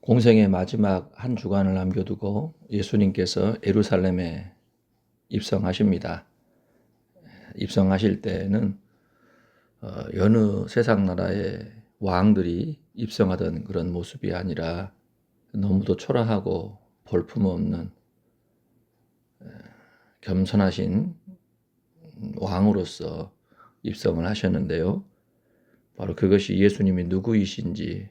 공생의 마지막 한 주간을 남겨두고 예수님께서 예루살렘에 입성하십니다. 입성하실 때는 여느 세상 나라의 왕들이 입성하던 그런 모습이 아니라 너무도 초라하고 볼품없는 겸손하신 왕으로서 입성을 하셨는데요. 바로 그것이 예수님이 누구이신지,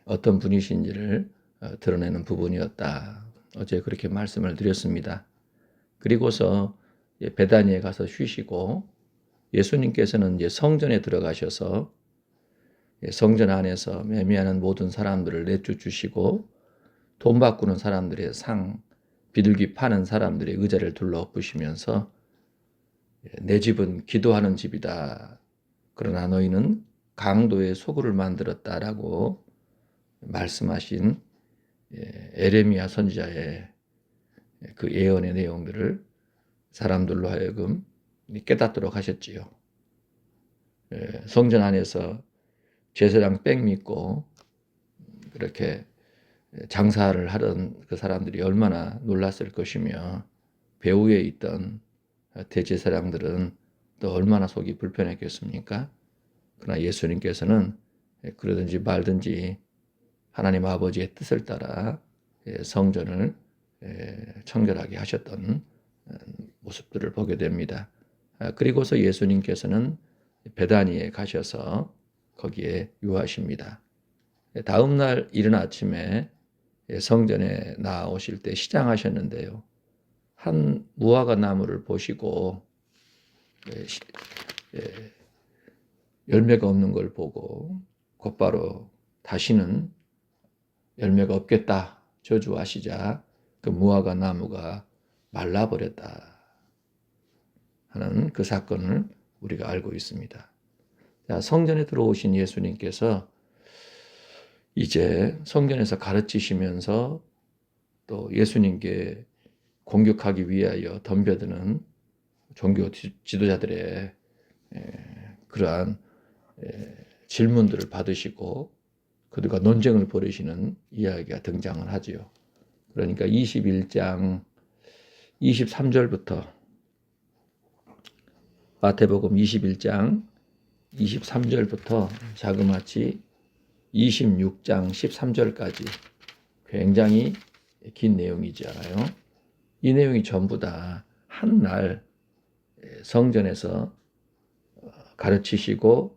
어떤 분이신지를 드러내는 부분이었다. 어제 그렇게 말씀을 드렸습니다. 그리고서 베다니에 가서 쉬시고 예수님께서는 이제 성전에 들어가셔서 성전 안에서 매매하는 모든 사람들을 내쫓으시고 돈 바꾸는 사람들의 상, 비둘기 파는 사람들의 의자를 둘러엎으시면서 내 집은 기도하는 집이다. 그러나 너희는 강도의 소굴을 만들었다라고 말씀하신 에레미야 선지자의 그 예언의 내용들을 사람들로 하여금 깨닫도록 하셨지요. 성전 안에서 제사장 백 믿고 그렇게 장사를 하던 그 사람들이 얼마나 놀랐을 것이며 배후에 있던 대제사장들은 또 얼마나 속이 불편했겠습니까? 그러나 예수님께서는 그러든지 말든지 하나님 아버지의 뜻을 따라 성전을 청결하게 하셨던 모습들을 보게 됩니다. 그리고서 예수님께서는 베다니에 가셔서 거기에 유하십니다. 다음 날 이른 아침에 성전에 나오실 때 시장하셨는데요. 한 무화과 나무를 보시고 열매가 없는 걸 보고 곧바로 다시는 열매가 없겠다 저주하시자 그 무화과 나무가 말라버렸다 하는 그 사건을 우리가 알고 있습니다. 자, 성전에 들어오신 예수님께서 이제 성전에서 가르치시면서 또 예수님께 공격하기 위하여 덤벼드는 종교 지도자들의 그러한 질문들을 받으시고 그들과 논쟁을 벌이시는 이야기가 등장을 하지요. 그러니까 21장 23절부터 마태복음 21장 23절부터 자그마치 26장 13절까지 굉장히 긴 내용이지 않아요? 이 내용이 전부 다 한 날 성전에서 가르치시고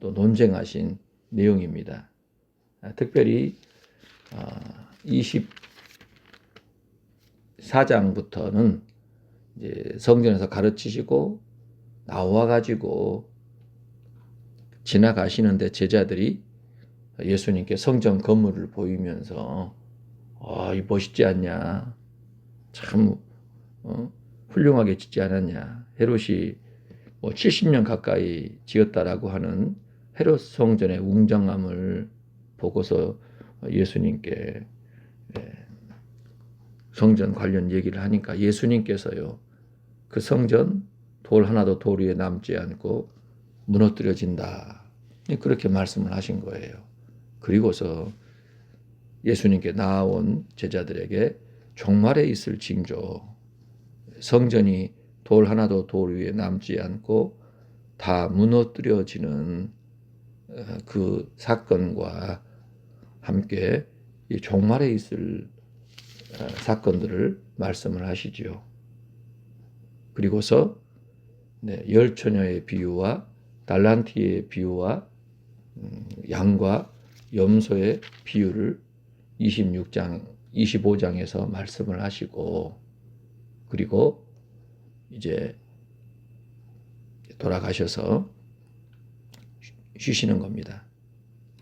또 논쟁하신 내용입니다. 특별히 24장부터는 이제 성전에서 가르치시고 나와가지고 지나가시는데 제자들이 예수님께 성전 건물을 보이면서 이 멋있지 않냐, 참 훌륭하게 짓지 않았냐, 헤롯이 70년 가까이 지었다라고 하는 헤롯 성전의 웅장함을 보고서 예수님께 성전 관련 얘기를 하니까 예수님께서요, 그 성전 돌 하나도 돌 위에 남지 않고 무너뜨려진다, 그렇게 말씀을 하신 거예요. 그리고서 예수님께 나온 제자들에게 종말에 있을 징조, 성전이 돌 하나도 돌 위에 남지 않고 다 무너뜨려지는 그 사건과 함께 이 종말에 있을 사건들을 말씀을 하시지요. 그리고서 열 처녀의 비유와 달란트의 비유와 양과 염소의 비유를 26장, 25장에서 말씀을 하시고 그리고 이제 돌아가셔서 쉬시는 겁니다.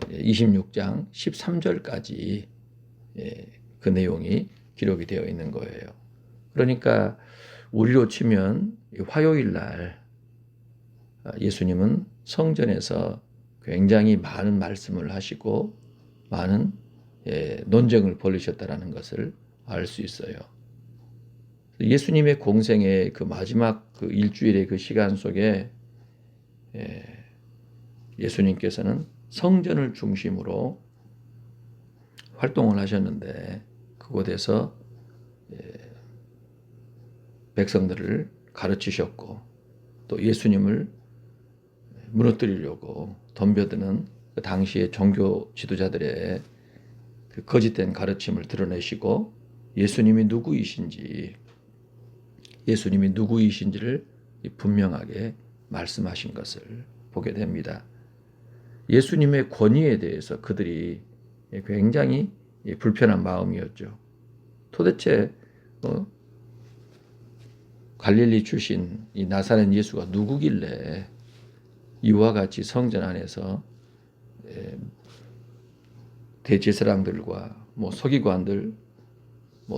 26장 13절까지 그 내용이 기록이 되어 있는 거예요. 그러니까 우리로 치면 화요일 날 예수님은 성전에서 굉장히 많은 말씀을 하시고 많은 논쟁을 벌이셨다라는 것을 알 수 있어요. 예수님의 공생의 그 마지막 그 일주일의 그 시간 속에 예수님께서는 성전을 중심으로 활동을 하셨는데 그곳에서 백성들을 가르치셨고 또 예수님을 무너뜨리려고 덤벼드는 그 당시의 종교 지도자들의 그 거짓된 가르침을 드러내시고 예수님이 누구이신지를 분명하게 말씀하신 것을 보게 됩니다. 예수님의 권위에 대해서 그들이 굉장히 불편한 마음이었죠. 도대체 갈릴리 출신 이 나사렛 예수가 누구길래 이와 같이 성전 안에서 대제사장들과 서기관들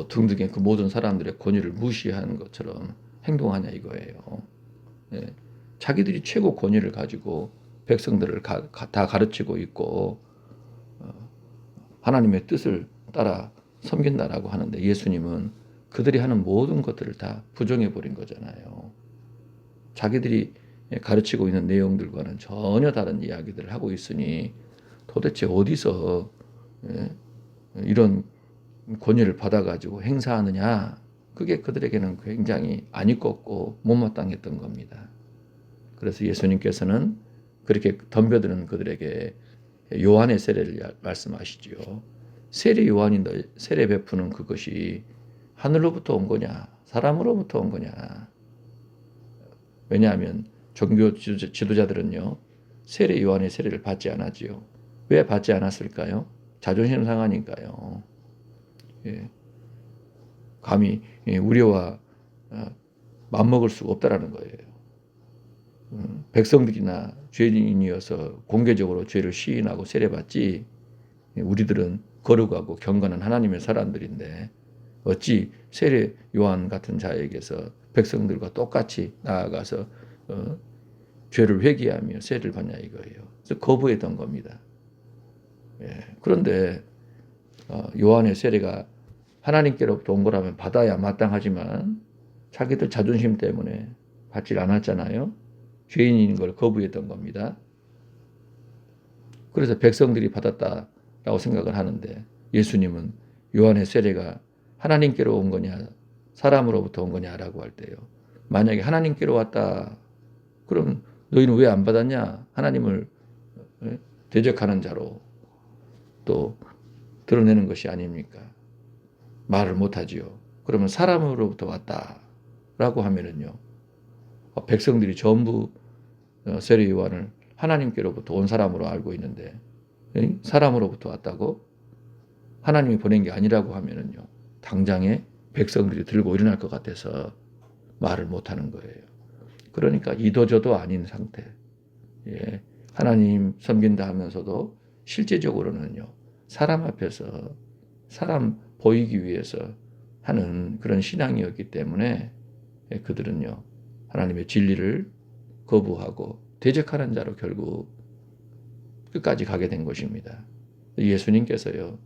등등의 그 모든 사람들의 권위를 무시한 것처럼 행동하냐 이거예요. 자기들이 최고 권위를 가지고 백성들을 다 가르치고 있고 하나님의 뜻을 따라 섬긴다라고 하는데 예수님은 그들이 하는 모든 것들을 다 부정해 버린 거잖아요. 자기들이 가르치고 있는 내용들과는 전혀 다른 이야기들을 하고 있으니 도대체 어디서 이런 권위를 받아가지고 행사하느냐, 그게 그들에게는 굉장히 안 입겁고 못마땅했던 겁니다. 그래서 예수님께서는 그렇게 덤벼드는 그들에게 요한의 세례를 말씀하시지요. 세례 요한이 세례 베푸는 그것이 하늘로부터 온 거냐 사람으로부터 온 거냐. 왜냐하면 종교 지도자들은요 세례 요한의 세례를 받지 않았지요. 왜 받지 않았을까요? 자존심 상하니까요. 감히 우리와 맞먹을 수가 없다라는 거예요. 백성들이나 죄인이어서 공개적으로 죄를 시인하고 세례받지 우리들은 거룩하고 경건한 하나님의 사람들인데 어찌 세례 요한 같은 자에게서 백성들과 똑같이 나아가서 죄를 회개하며 세례를 받냐 이거예요. 그래서 거부했던 겁니다. 그런데 요한의 세례가 하나님께로부터 온 거라면 받아야 마땅하지만 자기들 자존심 때문에 받질 않았잖아요. 죄인인 걸 거부했던 겁니다. 그래서 백성들이 받았다라고 생각을 하는데 예수님은 요한의 세례가 하나님께로 온 거냐 사람으로부터 온 거냐라고 할 때요. 만약에 하나님께로 왔다 그럼 너희는 왜 안 받았냐? 하나님을 대적하는 자로 또 드러내는 것이 아닙니까? 말을 못하지요. 그러면 사람으로부터 왔다라고 하면은요. 백성들이 전부 세례 요한을 하나님께로부터 온 사람으로 알고 있는데 사람으로부터 왔다고 하나님이 보낸 게 아니라고 하면은요. 당장에 백성들이 들고 일어날 것 같아서 말을 못하는 거예요. 그러니까 이도저도 아닌 상태. 하나님 섬긴다 하면서도 실제적으로는요. 사람 앞에서 사람 보이기 위해서 하는 그런 신앙이었기 때문에 그들은요. 하나님의 진리를 거부하고 대적하는 자로 결국 끝까지 가게 된 것입니다. 예수님께서요.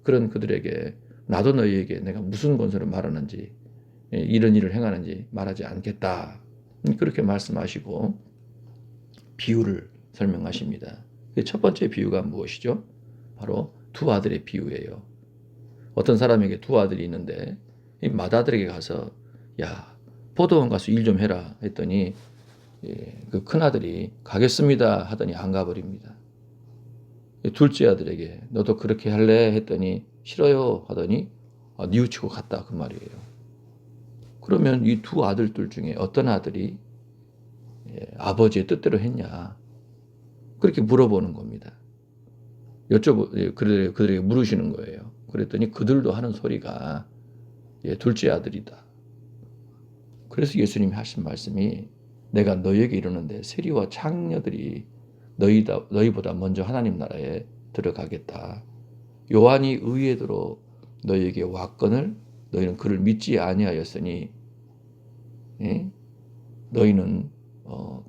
그런 그들에게 나도 너희에게 내가 무슨 권세로 말하는지 이런 일을 행하는지 말하지 않겠다. 그렇게 말씀하시고 비유를 설명하십니다. 첫 번째 비유가 무엇이죠? 바로 두 아들의 비유예요. 어떤 사람에게 두 아들이 있는데 이 맏아들에게 가서 야 포도원 가서 일 좀 해라 했더니 그 큰아들이 가겠습니다 하더니 안 가버립니다. 둘째 아들에게 너도 그렇게 할래 했더니 싫어요 하더니 뉘우치고 갔다 그 말이에요. 그러면 이 두 아들들 중에 어떤 아들이 아버지의 뜻대로 했냐 그렇게 물어보는 겁니다. 그들에게 물으시는 거예요. 그랬더니 그들도 하는 소리가 둘째 아들이다. 그래서 예수님이 하신 말씀이 내가 너희에게 이르는데 세리와 창녀들이 너희보다 먼저 하나님 나라에 들어가겠다. 요한이 의회대로 너희에게 왔거늘 너희는 그를 믿지 아니하였으니 너희는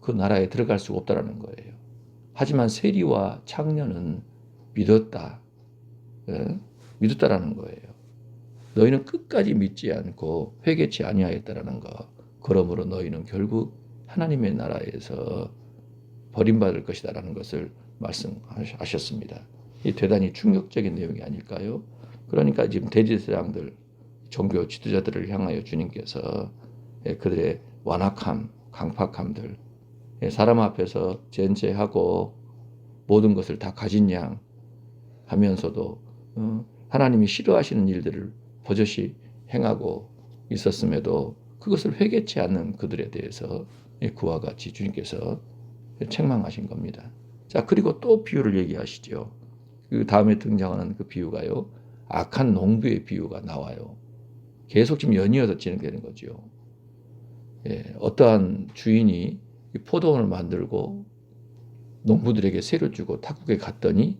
그 나라에 들어갈 수가 없다라는 거예요. 하지만 세리와 창녀는 믿었다라는 거예요. 너희는 끝까지 믿지 않고 회개치 아니하였다라는 거. 그러므로 너희는 결국 하나님의 나라에서 버림받을 것이다라는 것을 말씀하셨습니다. 이 대단히 충격적인 내용이 아닐까요? 그러니까 지금 대제사장들, 종교 지도자들을 향하여 주님께서 그들의 완악함, 강팍함들, 사람 앞에서 전제하고 모든 것을 다 가진 양 하면서도 하나님이 싫어하시는 일들을 버젓이 행하고 있었음에도 그것을 회개치 않는 그들에 대해서 그와 같이 주님께서 책망하신 겁니다. 자, 그리고 또 비유를 얘기하시죠. 그 다음에 등장하는 그 비유가요, 악한 농부의 비유가 나와요. 계속 지금 연이어서 진행되는 거죠. 어떠한 주인이 포도원을 만들고 농부들에게 세를 주고 탁국에 갔더니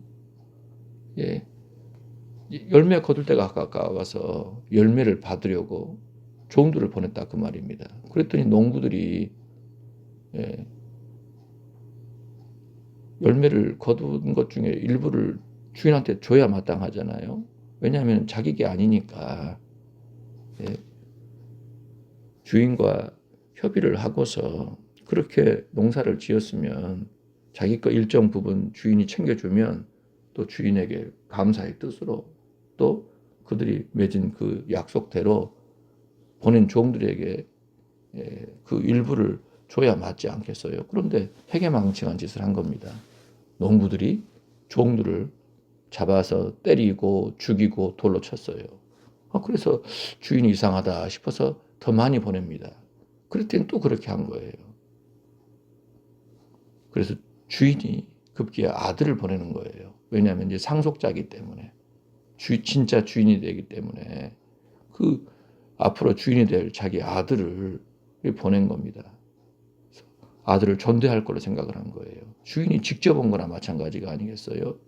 열매 거둘 때가 가까워서 열매를 받으려고 종들을 보냈다 그 말입니다. 그랬더니 농부들이 열매를 거둔 것 중에 일부를 주인한테 줘야 마땅하잖아요. 왜냐하면 자기 게 아니니까. 주인과 협의를 하고서 그렇게 농사를 지었으면 자기 거 일정 부분 주인이 챙겨주면 또 주인에게 감사의 뜻으로 또 그들이 맺은 그 약속대로 보낸 종들에게 그 일부를 줘야 맞지 않겠어요? 그런데 회개망청한 짓을 한 겁니다. 농부들이 종들을 잡아서 때리고 죽이고 돌로 쳤어요. 그래서 주인이 이상하다 싶어서 더 많이 보냅니다. 그랬더니 또 그렇게 한 거예요. 그래서 주인이 급기야 아들을 보내는 거예요. 왜냐하면 이제 상속자이기 때문에. 진짜 주인이 되기 때문에 그 앞으로 주인이 될 자기 아들을 보낸 겁니다. 아들을 존대할 걸로 생각을 한 거예요. 주인이 직접 온 거나 마찬가지가 아니겠어요?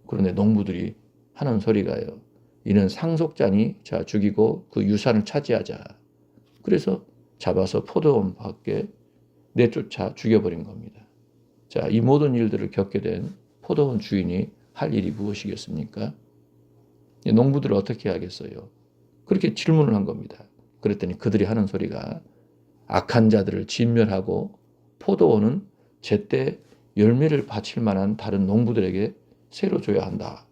그런데 농부들이 하는 소리가요, 이는 상속자니 자 죽이고 그 유산을 차지하자. 그래서 잡아서 포도원 밖에 내쫓아 죽여버린 겁니다. 자, 이 모든 일들을 겪게 된 포도원 주인이 할 일이 무엇이겠습니까? 농부들을 어떻게 하겠어요? 그렇게 질문을 한 겁니다. 그랬더니 그들이 하는 소리가 악한 자들을 진멸하고 포도원은 제때 열매를 바칠 만한 다른 농부들에게 새로 줘야 한다.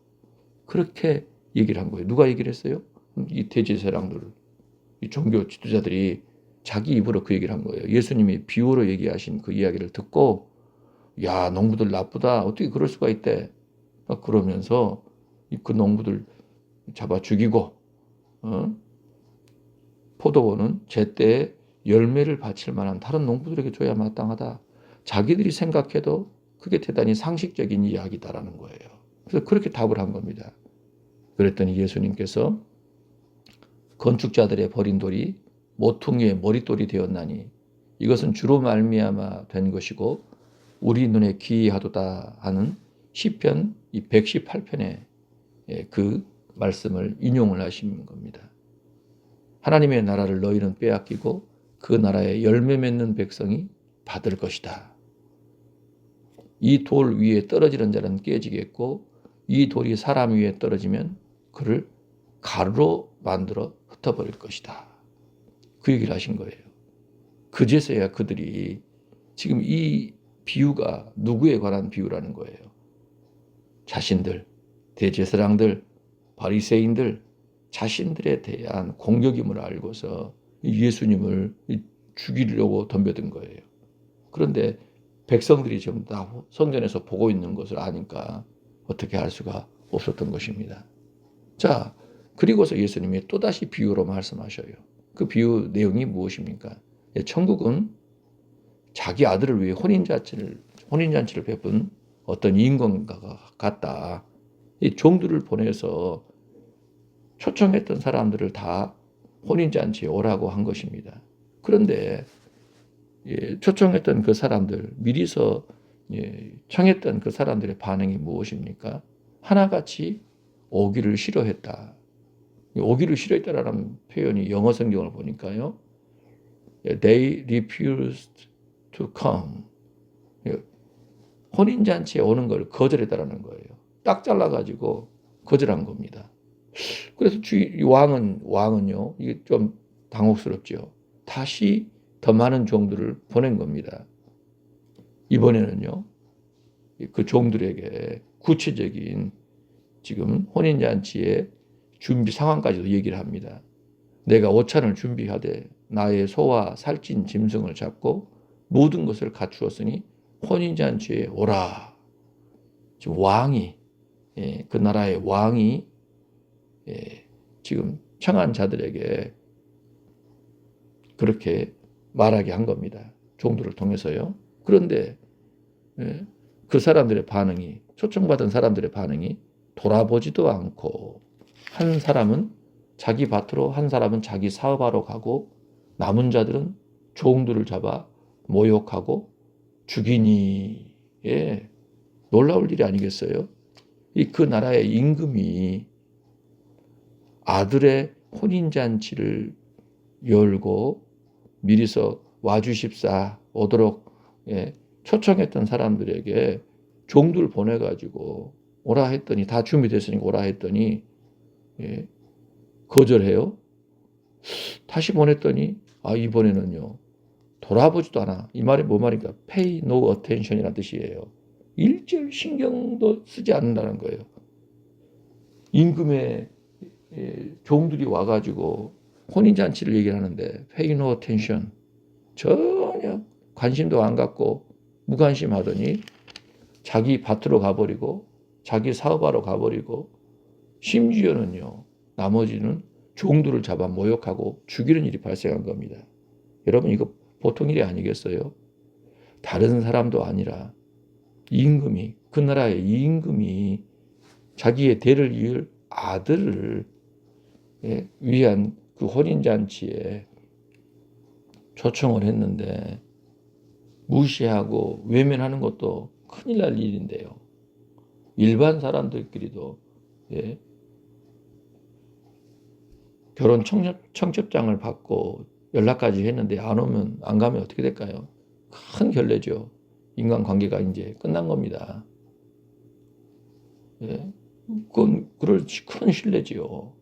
그렇게 얘기를 한 거예요. 누가 얘기를 했어요? 이 대제사장들, 이 종교 지도자들이 자기 입으로 그 얘기를 한 거예요. 예수님이 비유로 얘기하신 그 이야기를 듣고 야, 농부들 나쁘다. 어떻게 그럴 수가 있대. 그러면서 그 농부들 잡아 죽이고 포도원은 제때에 열매를 바칠 만한 다른 농부들에게 줘야 마땅하다. 자기들이 생각해도 그게 대단히 상식적인 이야기다라는 거예요. 그래서 그렇게 답을 한 겁니다. 그랬더니 예수님께서 건축자들의 버린 돌이 모퉁이의 머릿돌이 되었나니 이것은 주로 말미암아 된 것이고 우리 눈에 기이하도다 하는 시편 118편의 그 말씀을 인용을 하신 겁니다. 하나님의 나라를 너희는 빼앗기고 그 나라에 열매 맺는 백성이 받을 것이다. 이 돌 위에 떨어지는 자는 깨지겠고 이 돌이 사람 위에 떨어지면 그를 가루로 만들어 흩어버릴 것이다. 그 얘기를 하신 거예요. 그제서야 그들이 지금 이 비유가 누구에 관한 비유라는 거예요. 자신들, 대제사장들, 바리새인들 자신들에 대한 공격임을 알고서 예수님을 죽이려고 덤벼든 거예요. 그런데 백성들이 지금 다 성전에서 보고 있는 것을 아니까 어떻게 할 수가 없었던 것입니다. 자, 그리고서 예수님이 또다시 비유로 말씀하셔요. 그 비유 내용이 무엇입니까? 천국은 자기 아들을 위해 혼인잔치를 베푼 어떤 인권과 같다. 이 종들을 보내서 초청했던 사람들을 다 혼인잔치에 오라고 한 것입니다. 그런데 초청했던 그 사람들, 미리서 청했던 그 사람들의 반응이 무엇입니까? 하나같이 오기를 싫어했다. 오기를 싫어했다라는 표현이 영어 성경을 보니까요, They refused to come. 혼인잔치에 오는 걸 거절했다라는 거예요. 딱 잘라가지고 거절한 겁니다. 그래서 왕은요, 이게 좀 당혹스럽죠. 다시 더 많은 종들을 보낸 겁니다. 이번에는요, 그 종들에게 구체적인 지금 혼인잔치의 준비 상황까지도 얘기를 합니다. 내가 오찬을 준비하되 나의 소와 살찐 짐승을 잡고 모든 것을 갖추었으니 혼인잔치에 오라. 지금 왕이 그 나라의 왕이 지금 청한 자들에게 그렇게 말하게 한 겁니다. 종들을 통해서요. 그런데 그 사람들의 반응이, 초청받은 사람들의 반응이 돌아보지도 않고, 한 사람은 자기 밭으로, 한 사람은 자기 사업하러 가고, 남은 자들은 종들을 잡아 모욕하고 죽이니. 놀라울 일이 아니겠어요? 그 나라의 임금이 아들의 혼인잔치를 열고 미리서 와주십사 오도록 초청했던 사람들에게 종들 보내가지고 오라 했더니, 다 준비됐으니까 오라 했더니 거절해요. 다시 보냈더니 이번에는요 돌아보지도 않아. 이 말이 뭐 말인가? Pay no attention이라는 뜻이에요. 일절 신경도 쓰지 않는다는 거예요. 임금의 종들이 와가지고 혼인잔치를 얘기를 하는데 Pay no attention, 전혀 관심도 안 갖고 무관심하더니 자기 밭으로 가버리고 자기 사업하러 가버리고, 심지어는요 나머지는 종들을 잡아 모욕하고 죽이는 일이 발생한 겁니다. 여러분, 이거 보통 일이 아니겠어요? 다른 사람도 아니라 임금이, 그 나라의 임금이 자기의 대를 이을 아들을 위한 그 혼인잔치에 초청을 했는데 무시하고 외면하는 것도 큰일 날 일인데요. 일반 사람들끼리도 결혼 청첩장을 받고 연락까지 했는데 안 가면 어떻게 될까요? 큰 결례죠. 인간관계가 이제 끝난 겁니다. 그건 큰 신뢰지요.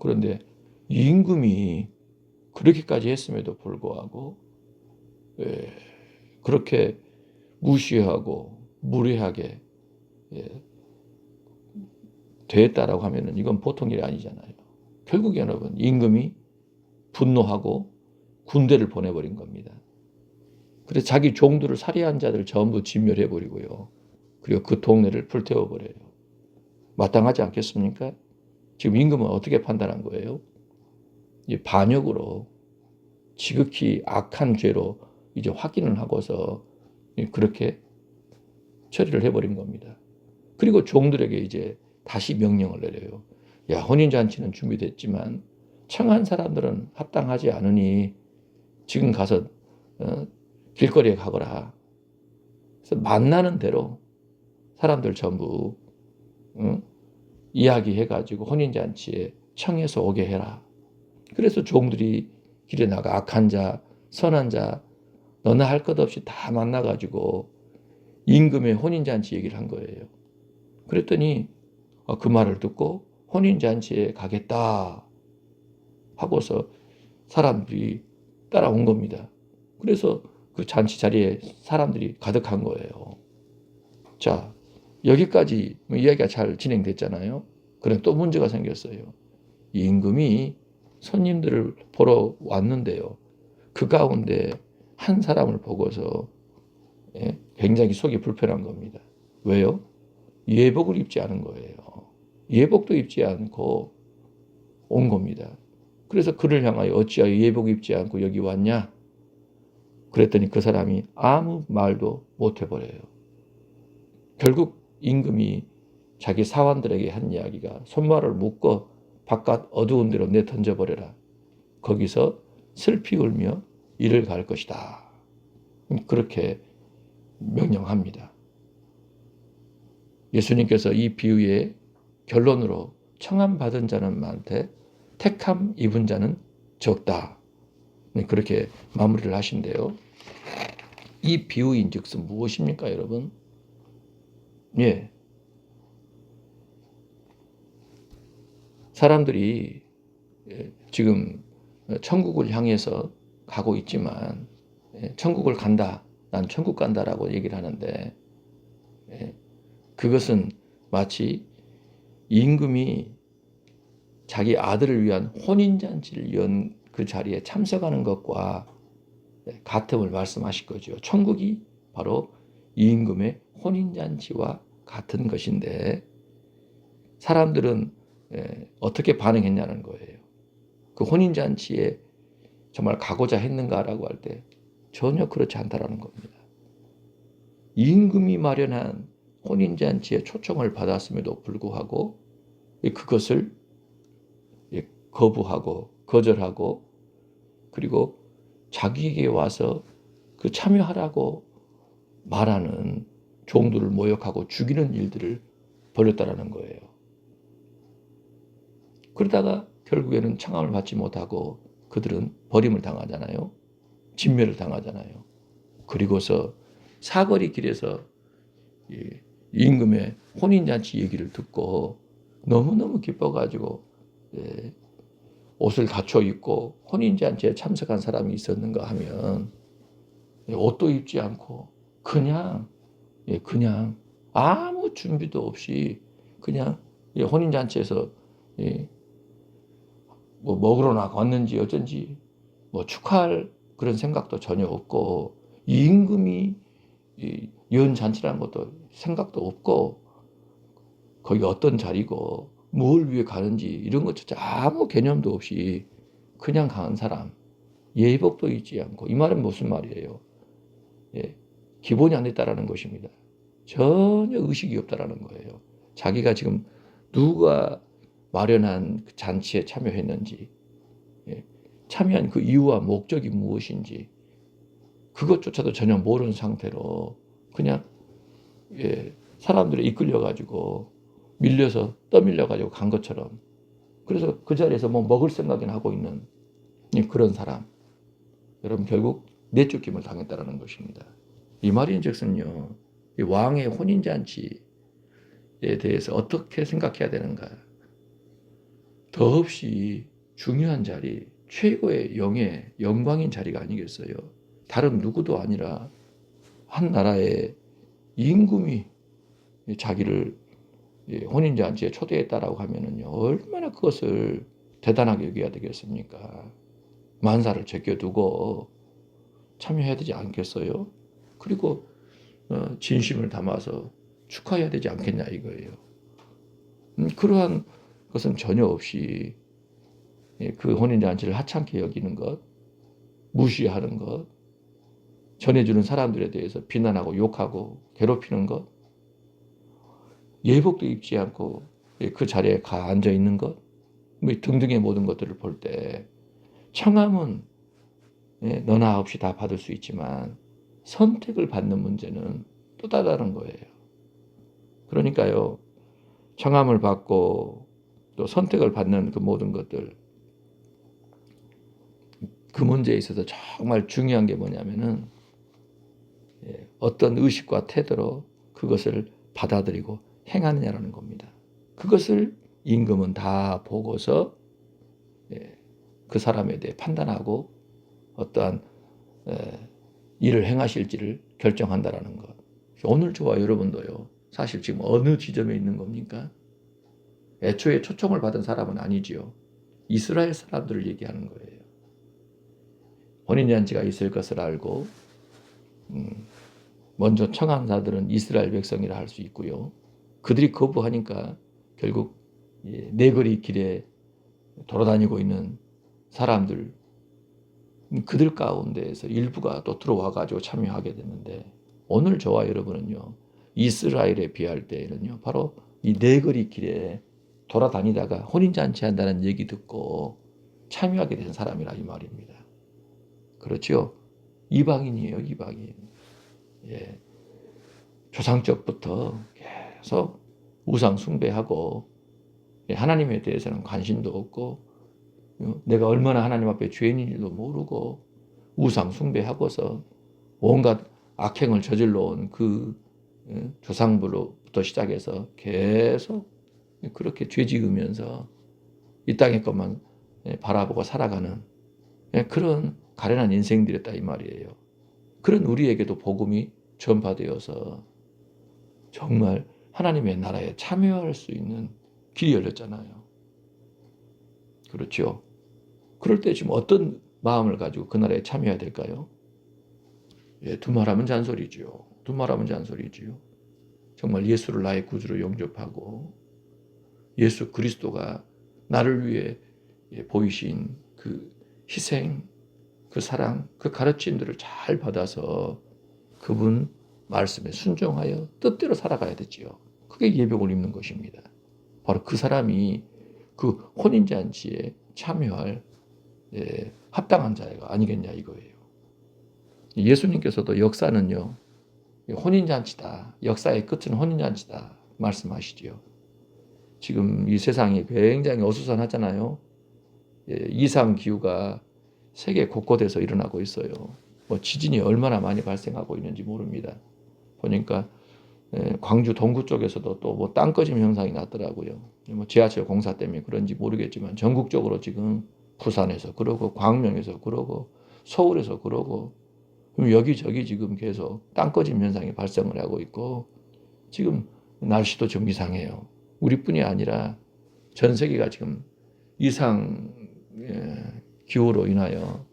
그런데 임금이 그렇게까지 했음에도 불구하고 그렇게 무시하고 무례하게 됐다라고 하면은 이건 보통 일이 아니잖아요. 결국 여러분, 임금이 분노하고 군대를 보내버린 겁니다. 그래서 자기 종들을 살해한 자들 전부 진멸해버리고요. 그리고 그 동네를 불태워버려요. 마땅하지 않겠습니까? 지금 임금은 어떻게 판단한 거예요? 이 반역으로, 지극히 악한 죄로 이제 확인을 하고서 그렇게 처리를 해버린 겁니다. 그리고 종들에게 이제 다시 명령을 내려요. 야, 혼인잔치는 준비됐지만 청한 사람들은 합당하지 않으니 지금 가서 길거리에 가거라. 그래서 만나는 대로 사람들 전부 이야기해가지고 혼인잔치에 청해서 오게 해라. 그래서 종들이 길에 나가 악한 자, 선한 자, 너나 할 것 없이 다 만나가지고 임금의 혼인잔치 얘기를 한 거예요. 그랬더니 그 말을 듣고 혼인잔치에 가겠다 하고서 사람들이 따라온 겁니다. 그래서 그 잔치 자리에 사람들이 가득한 거예요. 자, 여기까지 이야기가 잘 진행됐잖아요. 그런데 또 문제가 생겼어요. 임금이 손님들을 보러 왔는데요. 그 가운데 한 사람을 보고서 굉장히 속이 불편한 겁니다. 왜요? 예복을 입지 않은 거예요. 예복도 입지 않고 온 겁니다. 그래서 그를 향하여 어찌하여 예복 입지 않고 여기 왔냐? 그랬더니 그 사람이 아무 말도 못 해버려요. 결국 임금이 자기 사환들에게 한 이야기가 손발을 묶어 바깥 어두운 데로 내던져버려라. 거기서 슬피 울며 이를 갈 것이다. 그렇게 명령합니다. 예수님께서 이 비유의 결론으로 청함 받은 자는 많되 택함 입은 자는 적다. 그렇게 마무리를 하신대요. 이 비유인즉슨 무엇입니까, 여러분? 사람들이 지금 천국을 향해서 가고 있지만 천국을 간다, 난 천국 간다라고 얘기를 하는데 그것은 마치 임금이 자기 아들을 위한 혼인잔치를 연 그 자리에 참석하는 것과 같음을 말씀하실 거죠. 천국이 바로 임금의 혼인잔치와 같은 것인데 사람들은 어떻게 반응했냐는 거예요. 그 혼인잔치에 정말 가고자 했는가라고 할 때 전혀 그렇지 않다라는 겁니다. 임금이 마련한 혼인잔치에 초청을 받았음에도 불구하고 그것을 거부하고 거절하고 그리고 자기에게 와서 그 참여하라고 말하는 종들을 모욕하고 죽이는 일들을 벌였다라는 거예요. 그러다가 결국에는 청함을 받지 못하고 그들은 버림을 당하잖아요. 진멸을 당하잖아요. 그리고서 사거리 길에서 임금의 혼인잔치 얘기를 듣고 너무너무 기뻐가지고 옷을 갖춰 입고 혼인잔치에 참석한 사람이 있었는가 하면 옷도 입지 않고 그냥 아무 준비도 없이 그냥 혼인잔치에서 뭐 먹으러 나갔는지 어쩐지 뭐 축하할 그런 생각도 전혀 없고 임금이 연 잔치라는 것도 생각도 없고 거기 어떤 자리고 뭘 위해 가는지 이런 것조차 아무 개념도 없이 그냥 가는 사람, 예복도 입지 않고 이 말은 무슨 말이에요? 기본이 안 됐다라는 것입니다. 전혀 의식이 없다라는 거예요. 자기가 지금 누가 마련한 그 잔치에 참여했는지, 참여한 그 이유와 목적이 무엇인지 그것조차도 전혀 모르는 상태로 그냥 사람들에 이끌려가지고 밀려서 떠밀려가지고 간 것처럼 그래서 그 자리에서 뭐 먹을 생각이나 하고 있는 그런 사람 여러분 결국 내쫓김을 당했다라는 것입니다. 이 말인즉슨요 이 왕의 혼인잔치에 대해서 어떻게 생각해야 되는가 더없이 중요한 자리 최고의 영광인 자리가 아니겠어요. 다른 누구도 아니라 한 나라의 임금이 자기를 혼인잔치에 초대했다라고 하면은요 얼마나 그것을 대단하게 여겨야 되겠습니까? 만사를 제껴두고 참여해야 되지 않겠어요? 그리고 진심을 담아서 축하해야 되지 않겠냐 이거예요. 그러한 것은 전혀 없이 그 혼인잔치를 하찮게 여기는 것, 무시하는 것, 전해주는 사람들에 대해서 비난하고 욕하고 괴롭히는 것, 예복도 입지 않고 그 자리에 가 앉아 있는 것, 뭐 등등의 모든 것들을 볼 때 청함은 너나 없이 다 받을 수 있지만 선택을 받는 문제는 또 다른 거예요. 그러니까요, 청함을 받고 또 선택을 받는 그 모든 것들, 그 문제에 있어서 정말 중요한 게 뭐냐면은 어떤 의식과 태도로 그것을 받아들이고 행하느냐라는 겁니다. 그것을 임금은 다 보고서 그 사람에 대해 판단하고 어떠한 일을 행하실지를 결정한다라는 것. 오늘 저와 여러분도요. 사실 지금 어느 지점에 있는 겁니까? 애초에 초청을 받은 사람은 아니지요. 이스라엘 사람들을 얘기하는 거예요. 혼인잔치가 있을 것을 알고 먼저 청한 자들은 이스라엘 백성이라 할 수 있고요. 그들이 거부하니까 결국 네거리 길에 돌아다니고 있는 사람들 그들 가운데에서 일부가 또 들어와 가지고 참여하게 됐는데 오늘 저와 여러분은요. 이스라엘에 비할 때에는요. 바로 이 네거리 길에 돌아다니다가 혼인잔치 한다는 얘기 듣고 참여하게 된 사람이라 이 말입니다. 그렇죠? 이방인이에요. 이방인. 조상적부터 계속 우상 숭배하고 하나님에 대해서는 관심도 없고 내가 얼마나 하나님 앞에 죄인인지도 모르고 우상 숭배하고서 온갖 악행을 저질러 온 그 조상부로부터 시작해서 계속 그렇게 죄 지으면서 이 땅의 것만 바라보고 살아가는 그런 가련한 인생들이었다 이 말이에요. 그런 우리에게도 복음이 전파되어서 정말 하나님의 나라에 참여할 수 있는 길이 열렸잖아요. 그렇죠. 그럴 때 지금 어떤 마음을 가지고 그 나라에 참여해야 될까요? 예, 두말하면 잔소리지요. 두말하면 잔소리지요. 정말 예수를 나의 구주로 영접하고 예수 그리스도가 나를 위해 보이신 그 희생, 그 사랑, 그 가르침들을 잘 받아서 그분 말씀에 순종하여 뜻대로 살아가야 되지요. 그게 예복을 입는 것입니다. 바로 그 사람이 그 혼인잔치에 참여할 합당한 자가 아니겠냐 이거예요. 예수님께서도 역사는요, 혼인잔치다. 역사의 끝은 혼인잔치다. 말씀하시지요. 지금 이 세상이 굉장히 어수선하잖아요. 이상 기후가 세계 곳곳에서 일어나고 있어요. 뭐 지진이 얼마나 많이 발생하고 있는지 모릅니다. 보니까 광주 동구 쪽에서도 또 뭐 땅꺼짐 현상이 났더라고요. 뭐 지하철 공사 때문에 그런지 모르겠지만 전국적으로 지금 부산에서 그러고 광명에서 그러고 서울에서 그러고 그럼 여기저기 지금 계속 땅꺼짐 현상이 발생을 하고 있고 지금 날씨도 좀 이상해요. 우리뿐이 아니라 전 세계가 지금 이상 기후로 인하여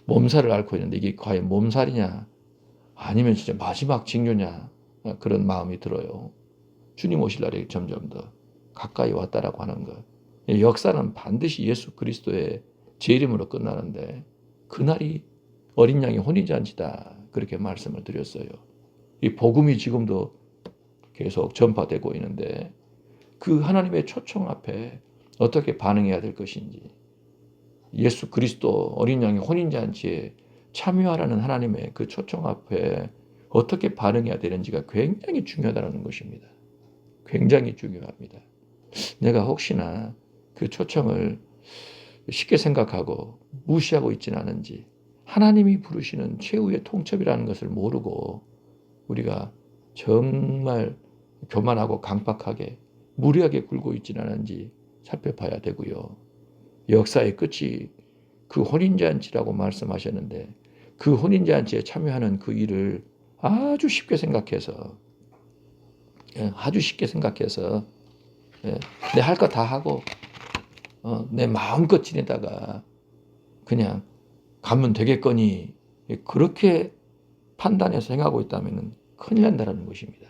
몸살을 앓고 있는데 이게 과연 몸살이냐 아니면 진짜 마지막 징조냐 그런 마음이 들어요. 주님 오실 날이 점점 더 가까이 왔다라고 하는 것. 역사는 반드시 예수 그리스도의 재림으로 끝나는데 그날이 어린 양의 혼인잔치다 그렇게 말씀을 드렸어요. 이 복음이 지금도 계속 전파되고 있는데 그 하나님의 초청 앞에 어떻게 반응해야 될 것인지 예수 그리스도 어린 양의 혼인잔치에 참여하라는 하나님의 그 초청 앞에 어떻게 반응해야 되는지가 굉장히 중요하다는 것입니다. 굉장히 중요합니다. 내가 혹시나 그 초청을 쉽게 생각하고 무시하고 있지는 않은지 하나님이 부르시는 최후의 통첩이라는 것을 모르고 우리가 정말 교만하고 강박하게 무리하게 굴고 있지는 않은지 살펴봐야 되고요. 역사의 끝이 그 혼인잔치라고 말씀하셨는데 그 혼인잔치에 참여하는 그 일을 아주 쉽게 생각해서 내 할 거 다 하고 내 마음껏 지내다가 그냥 가면 되겠거니 그렇게 판단해서 행하고 있다면 큰일 난다는 것입니다.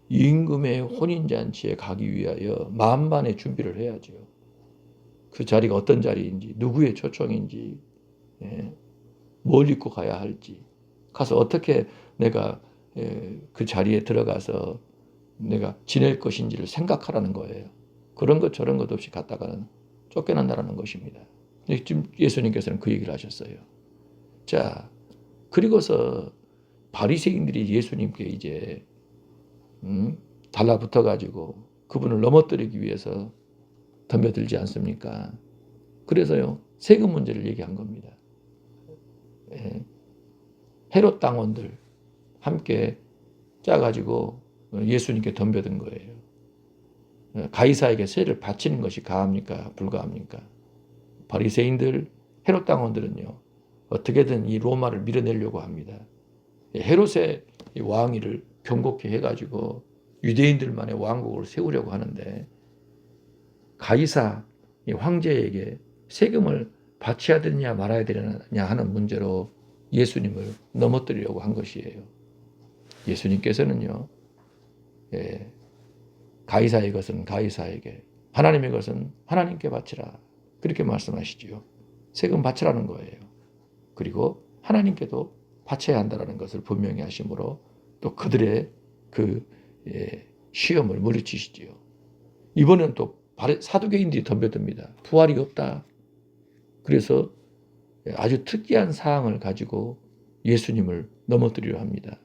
임금의 혼인잔치에 가기 위하여 만반의 준비를 해야죠. 그 자리가 어떤 자리인지 누구의 초청인지 뭘 입고 가야 할지 가서 어떻게 내가 그 자리에 들어가서 내가 지낼 것인지를 생각하라는 거예요. 그런 것 저런 것 없이 갔다가는 쫓겨난다는 것입니다. 지금 예수님께서는 그 얘기를 하셨어요. 자, 그리고서 바리새인들이 예수님께 이제 달라붙어 가지고 그분을 넘어뜨리기 위해서 덤벼들지 않습니까? 그래서요 세금 문제를 얘기한 겁니다. 헤롯 당원들 함께 짜가지고 예수님께 덤벼든 거예요. 가이사에게 세를 바치는 것이 가합니까? 불가합니까? 바리새인들, 헤롯 당원들은요 어떻게든 이 로마를 밀어내려고 합니다. 헤롯의 왕위를 경고케 해가지고 유대인들만의 왕국을 세우려고 하는데 가이사 황제에게 세금을 바쳐야 되느냐 말아야 되느냐 하는 문제로 예수님을 넘어뜨리려고 한 것이에요. 예수님께서는요, 가이사의 것은 가이사에게, 하나님의 것은 하나님께 바치라. 그렇게 말씀하시지요. 세금 바치라는 거예요. 그리고 하나님께도 바쳐야 한다는 것을 분명히 하시므로 또 그들의 그 시험을 물리치시지요. 이번엔 또 사두개인들이 덤벼듭니다. 부활이 없다. 그래서 아주 특이한 사항을 가지고 예수님을 넘어뜨리려 합니다.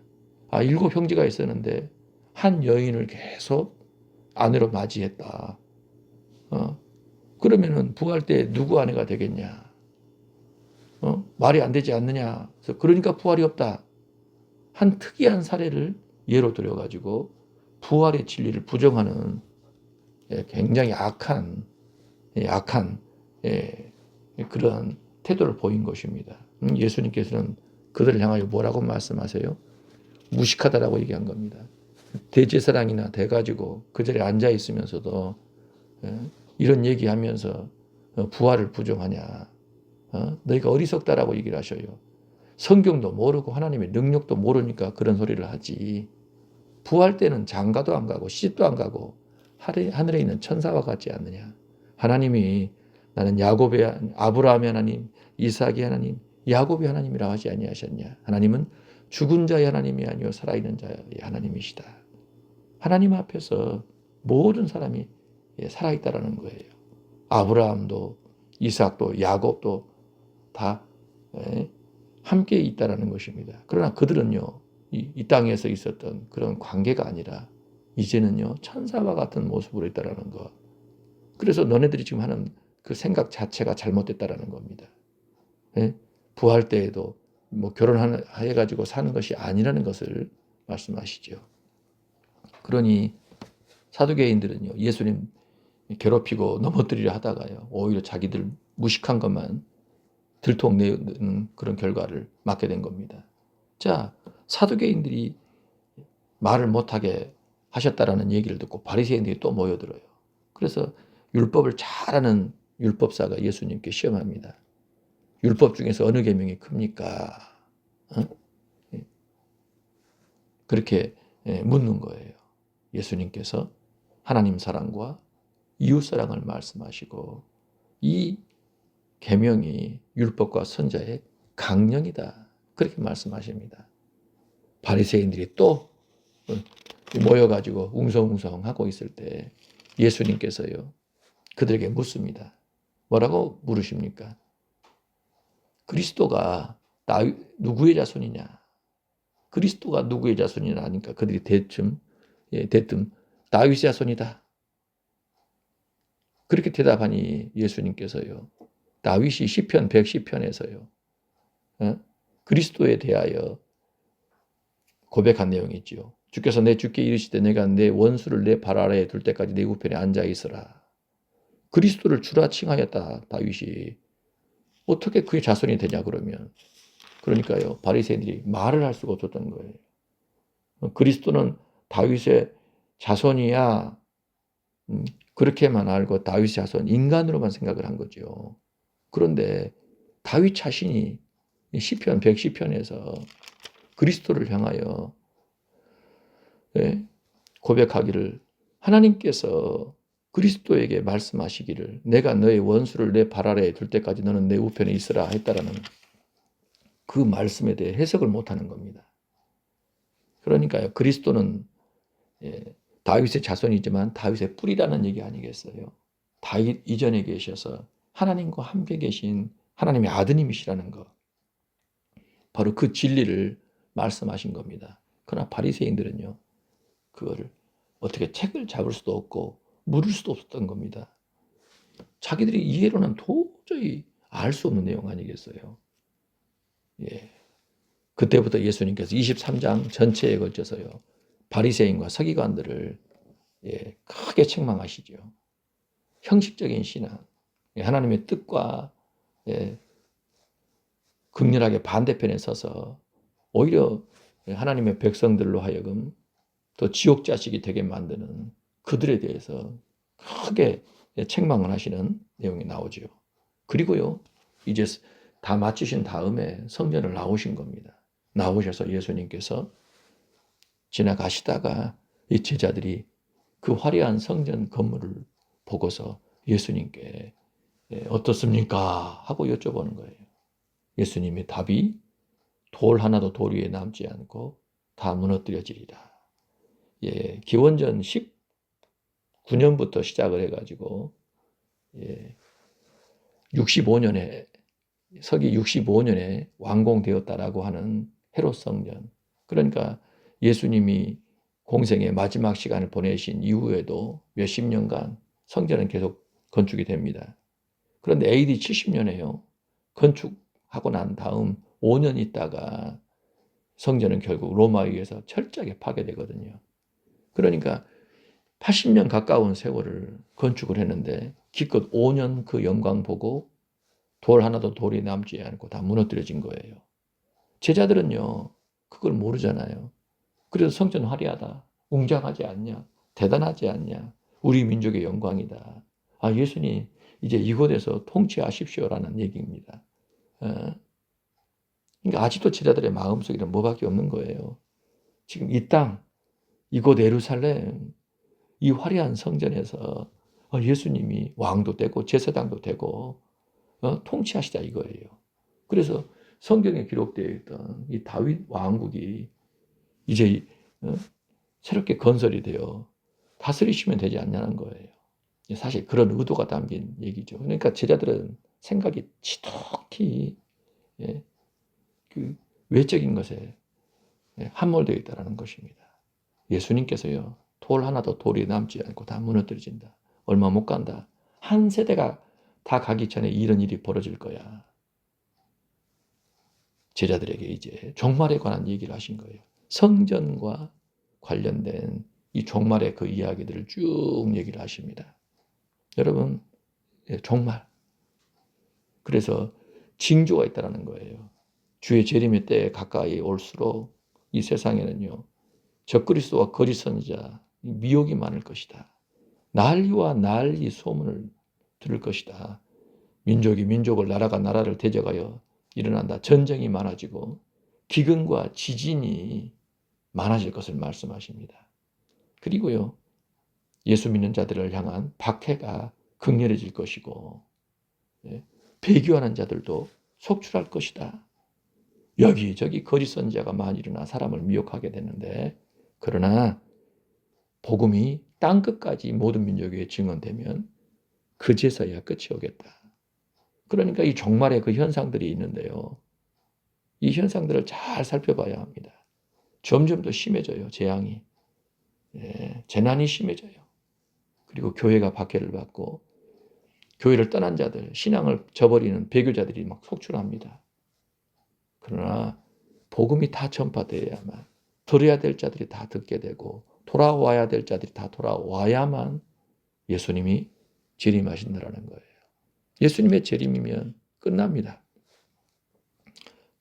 7 형제가 있었는데 한 여인을 계속 아내로 맞이했다. 그러면은 부활 때 누구 아내가 되겠냐? 말이 안 되지 않느냐? 그래서 그러니까 부활이 없다. 한 특이한 사례를 예로 들어가지고 부활의 진리를 부정하는 굉장히 악한 그런 태도를 보인 것입니다. 예수님께서는 그들을 향하여 뭐라고 말씀하세요? 무식하다라고 얘기한 겁니다. 대제사장이나 돼가지고 그 자리에 앉아 있으면서도 이런 얘기하면서 부활을 부정하냐? 너희가 어리석다라고 얘기를 하셔요. 성경도 모르고 하나님의 능력도 모르니까 그런 소리를 하지. 부활 때는 장가도 안 가고 시집도 안 가고 하늘에 있는 천사와 같지 않느냐. 하나님이 나는 야곱의 아브라함의 하나님, 이삭의 하나님, 야곱의 하나님이라고 하지 아니하셨냐. 하나님은 죽은 자의 하나님이 아니요 살아있는 자의 하나님이시다. 하나님 앞에서 모든 사람이 살아있다라는 거예요. 아브라함도 이삭도 야곱도 다 함께 있다라는 것입니다. 그러나 그들은요, 이 땅에서 있었던 그런 관계가 아니라 이제는요, 천사와 같은 모습으로 있다라는 것. 그래서 너네들이 지금 하는 그 생각 자체가 잘못됐다라는 겁니다. 부활 때에도 뭐 결혼해가지고 사는 것이 아니라는 것을 말씀하시죠. 그러니 사두개인들은요, 예수님 괴롭히고 넘어뜨리려 하다가요, 오히려 자기들 무식한 것만 들통내는 그런 결과를 맞게 된 겁니다. 자, 사두개인들이 말을 못하게 하셨다라는 얘기를 듣고 바리새인들이 또 모여들어요. 그래서 율법을 잘 아는 율법사가 예수님께 시험합니다. 율법 중에서 어느 계명이 큽니까? 그렇게 묻는 거예요. 예수님께서 하나님 사랑과 이웃 사랑을 말씀하시고 이 계명이 율법과 선자의 강령이다. 그렇게 말씀하십니다. 바리새인들이 또 모여가지고 웅성웅성하고 있을 때 예수님께서요 그들에게 묻습니다. 뭐라고 물으십니까? 그리스도가 누구의 자손이냐? 그리스도가 누구의 자손이냐 하니까 그들이 대뜸 다윗의 자손이다. 그렇게 대답하니 예수님께서요 다윗이 시편 110편에서요 그리스도에 대하여 고백한 내용이 있지요. 주께서 내 주께 이르시되 내가 내 원수를 내 발 아래에 둘 때까지 내 우편에 앉아 있으라. 그리스도를 주라 칭하였다. 다윗이. 어떻게 그의 자손이 되냐 그러면. 그러니까요. 바리새인들이 말을 할 수가 없었던 거예요. 그리스도는 다윗의 자손이야. 그렇게만 알고 다윗의 자손 인간으로만 생각을 한 거죠. 그런데 다윗 자신이 시편 110편에서 그리스도를 향하여 고백하기를 하나님께서 그리스도에게 말씀하시기를 내가 너의 원수를 내 발 아래에 둘 때까지 너는 내 우편에 있으라 했다라는 그 말씀에 대해 해석을 못하는 겁니다. 그러니까요. 그리스도는 다윗의 자손이지만 다윗의 뿌리라는 얘기 아니겠어요. 다윗 이전에 계셔서 하나님과 함께 계신 하나님의 아드님이시라는 것. 바로 그 진리를 말씀하신 겁니다. 그러나 바리새인들은요. 그거를 어떻게 책을 잡을 수도 없고 물을 수도 없었던 겁니다. 자기들이 이해로는 도저히 알 수 없는 내용 아니겠어요. 예. 그때부터 예수님께서 23장 전체에 걸쳐서요. 바리새인과 서기관들을 크게 책망하시죠. 형식적인 신앙, 하나님의 뜻과 극렬하게 반대편에 서서 오히려 하나님의 백성들로 하여금 또 지옥 자식이 되게 만드는 그들에 대해서 크게 책망을 하시는 내용이 나오죠. 그리고요, 이제 다 마치신 다음에 성전을 나오신 겁니다. 나오셔서 예수님께서 지나가시다가 이 제자들이 그 화려한 성전 건물을 보고서 예수님께 어떻습니까? 하고 여쭤보는 거예요. 예수님의 답이 돌 하나도 돌 위에 남지 않고 다 무너뜨려지리라. 기원전 19년부터 시작을 해가지고 65년에 서기 65년에 완공되었다라고 하는 헤롯 성전. 그러니까 예수님이 공생의 마지막 시간을 보내신 이후에도 몇십 년간 성전은 계속 건축이 됩니다. 그런데 AD 70년에요. 건축하고 난 다음 5년 있다가 성전은 결국 로마에 의해서 철저하게 파괴되거든요. 그러니까 80년 가까운 세월을 건축을 했는데 기껏 5년 그 영광 보고 돌 하나도 돌이 남지 않고 다 무너뜨려진 거예요. 제자들은요, 그걸 모르잖아요. 그래서 성전 화려하다. 웅장하지 않냐? 대단하지 않냐? 우리 민족의 영광이다. 아, 예수님 이제 이곳에서 통치하십시오라는 얘기입니다. 어? 그러니까 아직도 제자들의 마음속에는 뭐밖에 없는 거예요. 지금 이 땅, 이곳 예루살렘, 이 화려한 성전에서 예수님이 왕도 되고 제사장도 되고 통치하시자 이거예요. 그래서 성경에 기록되어 있던 이 다윗 왕국이 이제 새롭게 건설이 되어 다스리시면 되지 않냐는 거예요. 사실 그런 의도가 담긴 얘기죠. 그러니까 제자들은 생각이 지독히 그 외적인 것에 함몰되어 있다는 것입니다. 예수님께서요, 돌 하나도 돌이 남지 않고 다 무너뜨려진다. 얼마 못 간다. 한 세대가 다 가기 전에 이런 일이 벌어질 거야. 제자들에게 이제 종말에 관한 얘기를 하신 거예요. 성전과 관련된 이 종말의 그 이야기들을 쭉 얘기를 하십니다. 여러분, 종말. 그래서 징조가 있다는 거예요. 주의 재림의 때에 가까이 올수록 이 세상에는요, 적그리스도와 거짓 선지자, 미혹이 많을 것이다. 난리와 난리 소문을 들을 것이다. 민족이 민족을, 나라가 나라를 대적하여 일어난다. 전쟁이 많아지고 기근과 지진이 많아질 것을 말씀하십니다. 그리고요, 예수 믿는 자들을 향한 박해가 극렬해질 것이고 배교하는 자들도 속출할 것이다. 여기저기 거짓 선지자가 많이 일어나 사람을 미혹하게 되는데, 그러나 복음이 땅끝까지 모든 민족에게 증언되면 그제서야 끝이 오겠다. 그러니까 이 종말의 그 현상들이 있는데요. 이 현상들을 잘 살펴봐야 합니다. 점점 더 심해져요. 재앙이. 재난이 심해져요. 그리고 교회가 박해를 받고 교회를 떠난 자들, 신앙을 저버리는 배교자들이 막 속출합니다. 그러나 복음이 다 전파되어야만, 들어야 될 자들이 다 듣게 되고 돌아와야 될 자들이 다 돌아와야만 예수님이 재림하신다라는 거예요. 예수님의 재림이면 끝납니다.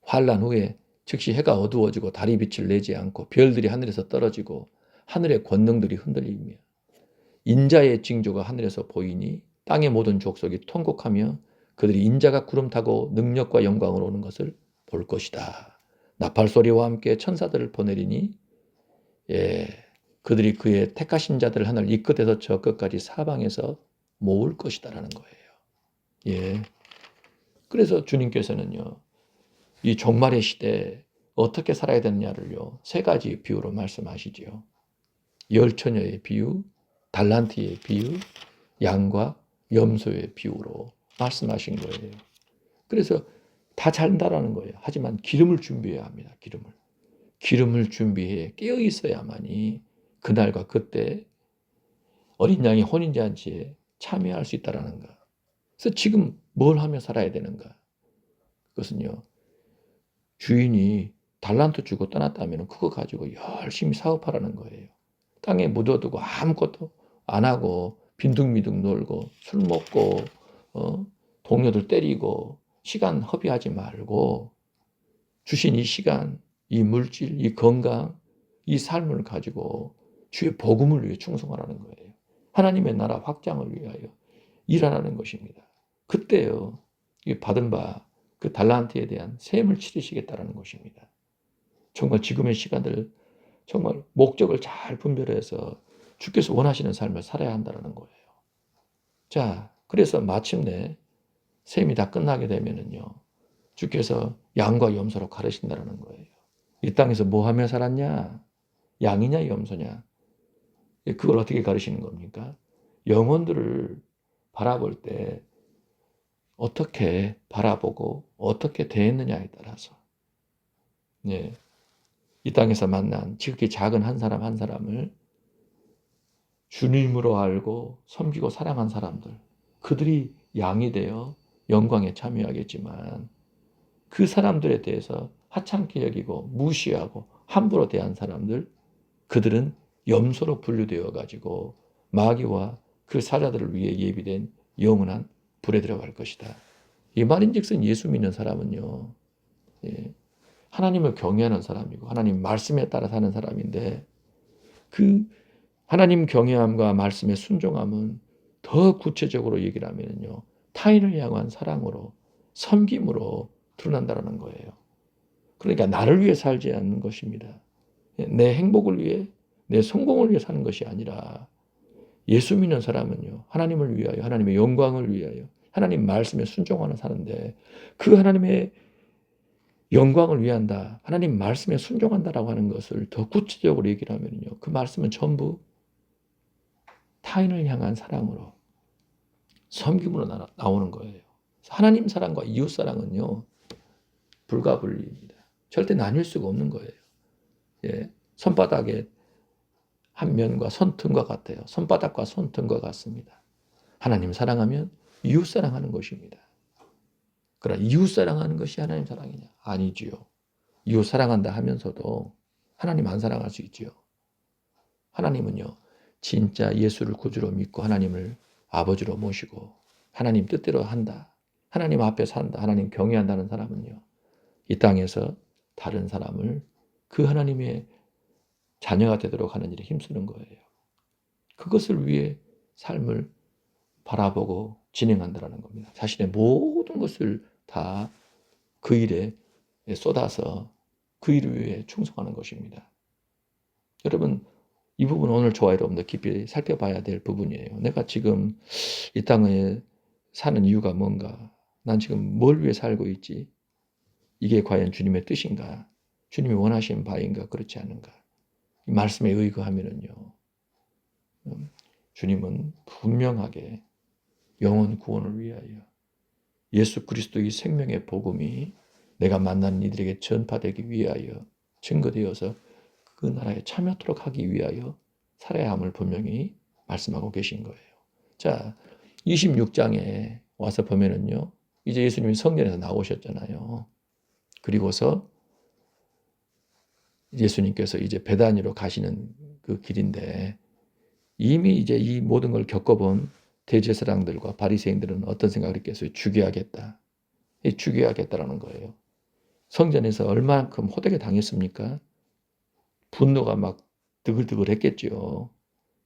환난 후에 즉시 해가 어두워지고 달이 빛을 내지 않고 별들이 하늘에서 떨어지고 하늘의 권능들이 흔들리며 인자의 징조가 하늘에서 보이니 땅의 모든 족속이 통곡하며 그들이 인자가 구름 타고 능력과 영광으로 오는 것을 볼 것이다. 나팔 소리와 함께 천사들을 보내리니 그들이 그의 택하신 자들을 하늘 이 끝에서 저 끝까지 사방에서 모을 것이다라는 거예요. 그래서 주님께서는요, 이 종말의 시대에 어떻게 살아야 되느냐를요, 세 가지 비유로 말씀하시지요. 열처녀의 비유, 달란트의 비유, 양과 염소의 비유로 말씀하신 거예요. 그래서 다 잘한다라는 거예요. 하지만 기름을 준비해야 합니다. 기름을 준비해 깨어 있어야만이 그날과 그때 어린 양의 혼인잔치에 참여할 수 있다라는 거. 그래서 지금 뭘 하며 살아야 되는가? 그것은요, 주인이 달란트 주고 떠났다면 그거 가지고 열심히 사업하라는 거예요. 땅에 묻어두고 아무것도 안 하고 빈둥미둥 놀고 술 먹고 동료들 때리고 시간 허비하지 말고 주신 이 시간, 이 물질, 이 건강, 이 삶을 가지고 주의 복음을 위해 충성하라는 거예요. 하나님의 나라 확장을 위하여 일하라는 것입니다. 그때요, 받은 바 그 달란트에 대한 셈을 치르시겠다는 것입니다. 정말 지금의 시간들 정말 목적을 잘 분별해서 주께서 원하시는 삶을 살아야 한다는 거예요. 자, 그래서 마침내 셈이 다 끝나게 되면은요, 주께서 양과 염소로 가르신다는 거예요. 이 땅에서 뭐 하며 살았냐? 양이냐 염소냐? 그걸 어떻게 가르치는 겁니까? 영혼들을 바라볼 때 어떻게 바라보고 어떻게 대했느냐에 따라서 이 땅에서 만난 지극히 작은 한 사람 한 사람을 주님으로 알고 섬기고 사랑한 사람들, 그들이 양이 되어 영광에 참여하겠지만 그 사람들에 대해서 하찮게 여기고 무시하고 함부로 대한 사람들, 그들은 염소로 분류되어 가지고 마귀와 그 사자들을 위해 예비된 영원한 불에 들어갈 것이다. 이 말인즉슨 예수 믿는 사람은요, 하나님을 경외하는 사람이고 하나님 말씀에 따라 사는 사람인데, 그 하나님 경외함과 말씀의 순종함은 더 구체적으로 얘기를 하면요, 타인을 향한 사랑으로, 섬김으로 드러난다는 거예요. 그러니까 나를 위해 살지 않는 것입니다. 내 행복을 위해, 내 성공을 위해 사는 것이 아니라, 예수 믿는 사람은요, 하나님을 위하여, 하나님의 영광을 위하여, 하나님 말씀에 순종하는 사는데, 그 하나님의 영광을 위한다, 하나님 말씀에 순종한다라고 하는 것을 더 구체적으로 얘기를 하면요, 그 말씀은 전부 타인을 향한 사랑으로, 섬김으로 나오는 거예요. 하나님 사랑과 이웃 사랑은요, 불가분리입니다. 절대 나뉠 수가 없는 거예요. 예, 손바닥의 한 면과 손등과 같아요. 손바닥과 손등과 같습니다. 하나님 사랑하면 이웃 사랑하는 것입니다. 그러나 이웃 사랑하는 것이 하나님 사랑이냐? 아니지요. 이웃 사랑한다 하면서도 하나님 안 사랑할 수 있지요. 하나님은요, 진짜 예수를 구주로 믿고 하나님을 아버지로 모시고 하나님 뜻대로 한다, 하나님 앞에 산다, 하나님 경외한다는 사람은요, 이 땅에서 다른 사람을 그 하나님의 자녀가 되도록 하는 일에 힘쓰는 거예요. 그것을 위해 삶을 바라보고 진행한다는 겁니다. 자신의 모든 것을 다 그 일에 쏟아서 그 일을 위해 충성하는 것입니다. 여러분, 이 부분 오늘 저와 여러분들 깊이 살펴봐야 될 부분이에요. 내가 지금 이 땅에 사는 이유가 뭔가? 난 지금 뭘 위해 살고 있지? 이게 과연 주님의 뜻인가? 주님이 원하시는 바인가? 그렇지 않은가? 이 말씀에 의거하면은요, 주님은 분명하게 영혼 구원을 위하여 예수 그리스도의 생명의 복음이 내가 만나는 이들에게 전파되기 위하여 증거되어서 그 나라에 참여토록 하기 위하여 살아야 함을 분명히 말씀하고 계신 거예요. 자, 26장에 와서 보면은요, 이제 예수님이 성전에서 나오셨잖아요. 그리고서 예수님께서 이제 베다니로 가시는 그 길인데, 이미 이제 이 모든 걸 겪어본 대제사장들과 바리새인들은 어떤 생각을 했겠어요? 죽여야겠다. 죽여야겠다라는 거예요. 성전에서 얼마만큼 호되게 당했습니까? 분노가 막 드글드글 했겠죠.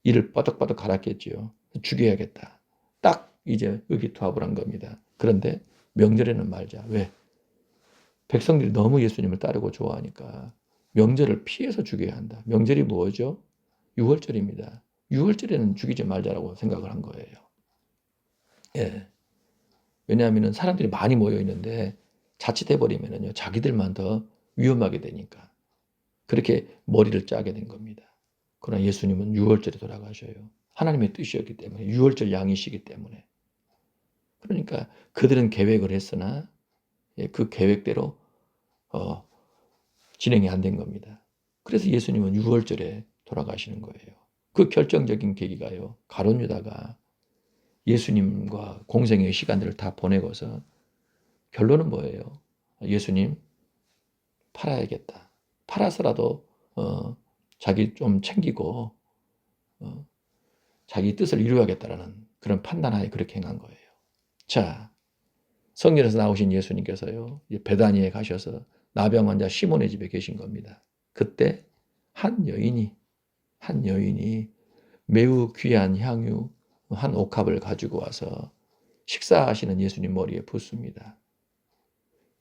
이를 빠덕빠덕 갈았겠죠. 죽여야겠다. 딱 이제 의기투합을 한 겁니다. 그런데 명절에는 말자. 왜? 백성들이 너무 예수님을 따르고 좋아하니까 명절을 피해서 죽여야 한다. 명절이 뭐죠? 6월절입니다. 6월절에는 죽이지 말자라고 생각을 한 거예요. 예. 왜냐하면 사람들이 많이 모여 있는데 자칫해버리면요, 자기들만 더 위험하게 되니까 그렇게 머리를 짜게 된 겁니다. 그러나 예수님은 6월절에 돌아가셔요. 하나님의 뜻이었기 때문에, 6월절 양이시기 때문에. 그러니까 그들은 계획을 했으나 그 계획대로 진행이 안 된 겁니다. 그래서 예수님은 6월절에 돌아가시는 거예요. 그 결정적인 계기가요, 가룟 유다가 예수님과 공생의 시간들을 다 보내고서 결론은 뭐예요? 예수님 팔아야겠다. 팔아서라도 자기 좀 챙기고 자기 뜻을 이루어야겠다라는 그런 판단하에 그렇게 행한 거예요. 자, 성전에서 나오신 예수님께서요, 베다니에 가셔서 나병 환자 시몬의 집에 계신 겁니다. 그때 한 여인이 매우 귀한 향유 한 옥합을 가지고 와서 식사하시는 예수님 머리에 붓습니다.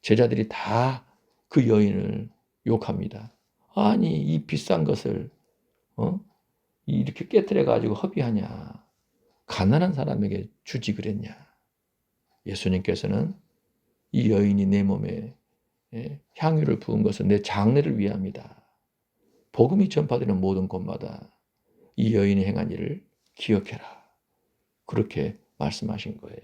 제자들이 다 그 여인을 욕합니다. 아니, 이 비싼 것을 이렇게 깨트려 가지고 허비하냐? 가난한 사람에게 주지 그랬냐? 예수님께서는 이 여인이 내 몸에 향유를 부은 것은 내 장례를 위함이다. 복음이 전파되는 모든 곳마다 이 여인이 행한 일을 기억해라. 그렇게 말씀하신 거예요.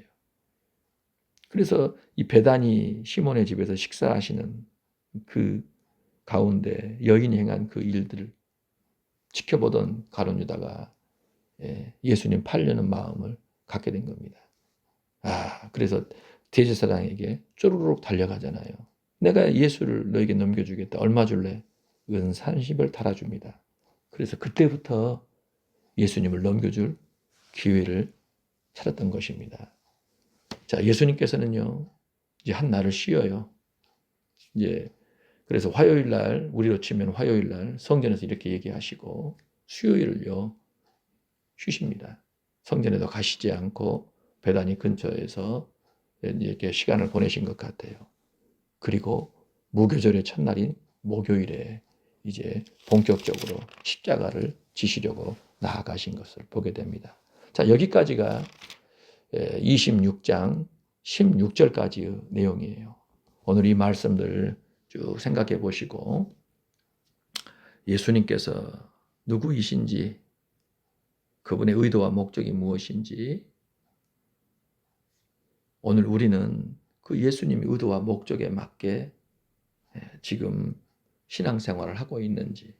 그래서 이 베다니 시몬의 집에서 식사하시는 그 가운데 여인이 행한 그 일들을 지켜보던 가룟 유다가 예수님 팔려는 마음을 갖게 된 겁니다. 그래서 대제사장에게 쪼르륵 달려가잖아요. 내가 예수를 너에게 넘겨주겠다. 얼마 줄래? 은 30을 달아줍니다. 그래서 그때부터 예수님을 넘겨줄 기회를 찾았던 것입니다. 자, 예수님께서는요, 이제 한 날을 쉬어요. 이제 그래서 화요일 날, 우리로 치면 화요일 날 성전에서 이렇게 얘기하시고, 수요일을요 쉬십니다. 성전에도 가시지 않고 베다니 근처에서 이렇게 시간을 보내신 것 같아요. 그리고 무교절의 첫날인 목요일에 이제 본격적으로 십자가를 지시려고 나아가신 것을 보게 됩니다. 자, 여기까지가 26장 16절까지의 내용이에요. 오늘 이 말씀들 쭉 생각해 보시고 예수님께서 누구이신지, 그분의 의도와 목적이 무엇인지, 오늘 우리는 그 예수님의 의도와 목적에 맞게 지금 신앙생활을 하고 있는지,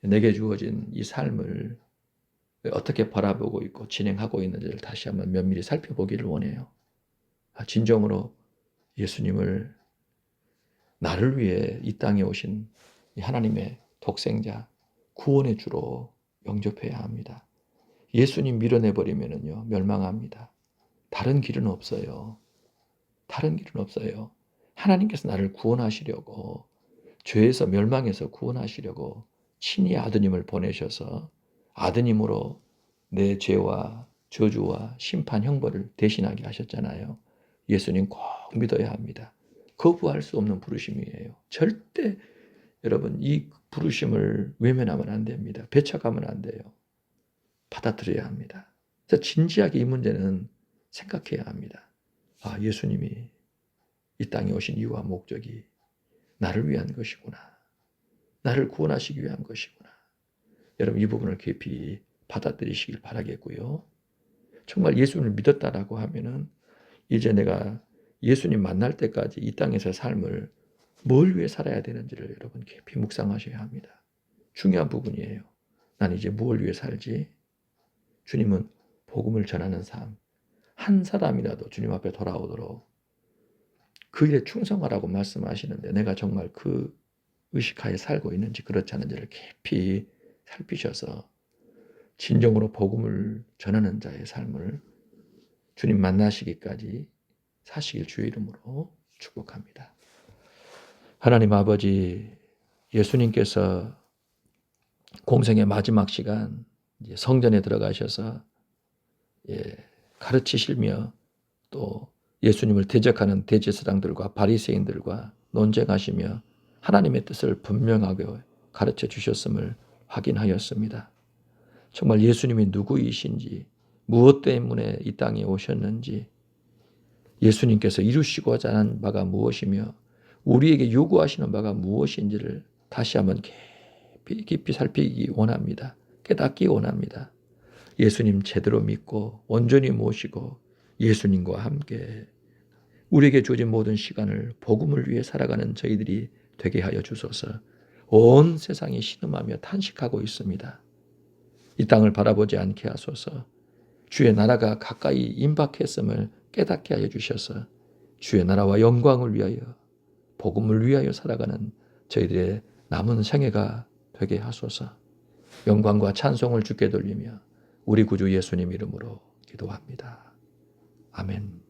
내게 주어진 이 삶을 어떻게 바라보고 있고 진행하고 있는지를 다시 한번 면밀히 살펴보기를 원해요. 진정으로 예수님을 나를 위해 이 땅에 오신 하나님의 독생자, 구원의 주로 영접해야 합니다. 예수님 밀어내버리면요 멸망합니다. 다른 길은 없어요. 다른 길은 없어요. 하나님께서 나를 구원하시려고, 죄에서 멸망해서 구원하시려고 친히 아드님을 보내셔서 아드님으로 내 죄와 저주와 심판 형벌을 대신하게 하셨잖아요. 예수님 꼭 믿어야 합니다. 거부할 수 없는 부르심이에요. 절대 여러분 이 부르심을 외면하면 안 됩니다. 배척하면 안 돼요. 받아들여야 합니다. 그래서 진지하게 이 문제는 생각해야 합니다. 예수님이 이 땅에 오신 이유와 목적이 나를 위한 것이구나. 나를 구원하시기 위한 것이구나. 여러분 이 부분을 깊이 받아들이시길 바라겠고요. 정말 예수님을 믿었다라고 하면은 이제 내가 예수님 만날 때까지 이 땅에서 삶을 뭘 위해 살아야 되는지를 여러분 깊이 묵상하셔야 합니다. 중요한 부분이에요. 난 이제 무엇을 위해 살지? 주님은 복음을 전하는 삶, 한 사람이라도 주님 앞에 돌아오도록 그 일에 충성하라고 말씀하시는데 내가 정말 그 의식하에 살고 있는지 그렇지 않은지를 깊이 살피셔서 진정으로 복음을 전하는 자의 삶을 주님 만나시기까지 사시길 주의 이름으로 축복합니다. 하나님 아버지, 예수님께서 공생의 마지막 시간 성전에 들어가셔서 가르치시며 또 예수님을 대적하는 대제사장들과 바리새인들과 논쟁하시며 하나님의 뜻을 분명하게 가르쳐 주셨음을 확인하였습니다. 정말 예수님이 누구이신지, 무엇 때문에 이 땅에 오셨는지, 예수님께서 이루시고자 하는 바가 무엇이며 우리에게 요구하시는 바가 무엇인지를 다시 한번 깊이 살피기 원합니다. 깨닫기 원합니다. 예수님 제대로 믿고 온전히 모시고 예수님과 함께 우리에게 주어진 모든 시간을 복음을 위해 살아가는 저희들이 되게 하여 주소서. 온 세상이 신음하며 탄식하고 있습니다. 이 땅을 바라보지 않게 하소서. 주의 나라가 가까이 임박했음을 깨닫게 하여 주셔서 주의 나라와 영광을 위하여 복음을 위하여 살아가는 저희들의 남은 생애가 되게 하소서. 영광과 찬송을 주께 돌리며 우리 구주 예수님 이름으로 기도합니다. 아멘.